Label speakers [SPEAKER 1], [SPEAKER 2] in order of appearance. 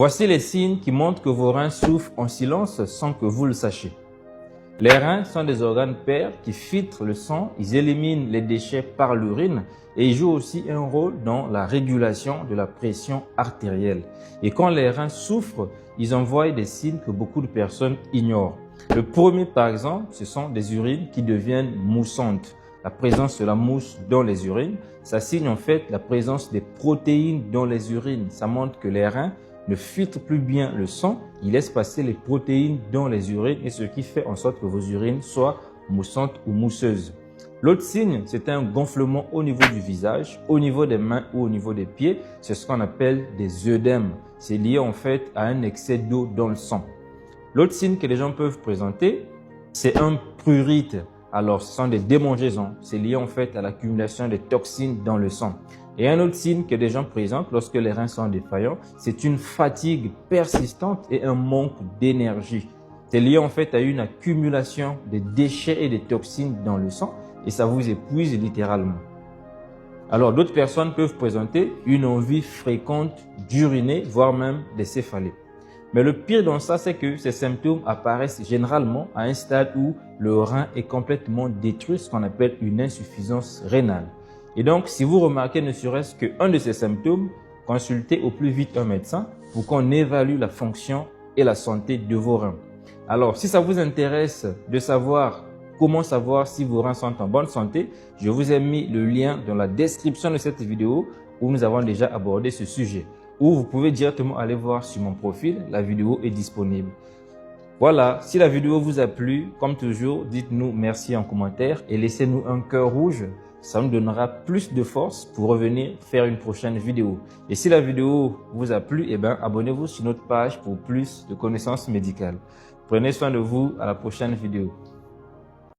[SPEAKER 1] Voici les signes qui montrent que vos reins souffrent en silence sans que vous le sachiez. Les reins sont des organes pairs qui filtrent le sang, ils éliminent les déchets par l'urine et ils jouent aussi un rôle dans la régulation de la pression artérielle. Et quand les reins souffrent, ils envoient des signes que beaucoup de personnes ignorent. Le premier, par exemple, ce sont des urines qui deviennent moussantes. La présence de la mousse dans les urines, ça signe en fait la présence des protéines dans les urines. Ça montre que les reins ne filtrent plus bien le sang, ils laissent passer les protéines dans les urines et ce qui fait en sorte que vos urines soient moussantes ou mousseuses. L'autre signe, c'est un gonflement au niveau du visage, au niveau des mains ou au niveau des pieds. C'est ce qu'on appelle des œdèmes. C'est lié en fait à un excès d'eau dans le sang. L'autre signe que les gens peuvent présenter, c'est un prurite. Alors, ce sont des démangeaisons. C'est lié en fait à l'accumulation des toxines dans le sang. Et un autre signe que les gens présentent lorsque les reins sont défaillants, c'est une fatigue persistante et un manque d'énergie. C'est lié en fait à une accumulation des déchets et des toxines dans le sang et ça vous épuise littéralement. Alors, d'autres personnes peuvent présenter une envie fréquente d'uriner, voire même des céphalées. Mais le pire dans ça, c'est que ces symptômes apparaissent généralement à un stade où le rein est complètement détruit, ce qu'on appelle une insuffisance rénale. Et donc, si vous remarquez ne serait-ce qu'un de ces symptômes, consultez au plus vite un médecin pour qu'on évalue la fonction et la santé de vos reins. Alors, si ça vous intéresse de savoir comment savoir si vos reins sont en bonne santé, je vous ai mis le lien dans la description de cette vidéo où nous avons déjà abordé ce sujet. Ou vous pouvez directement aller voir sur mon profil, la vidéo est disponible. Voilà, si la vidéo vous a plu, comme toujours, dites-nous merci en commentaire et laissez-nous un cœur rouge. Ça nous donnera plus de force pour revenir faire une prochaine vidéo. Et si la vidéo vous a plu, abonnez-vous sur notre page pour plus de connaissances médicales. Prenez soin de vous, à la prochaine vidéo.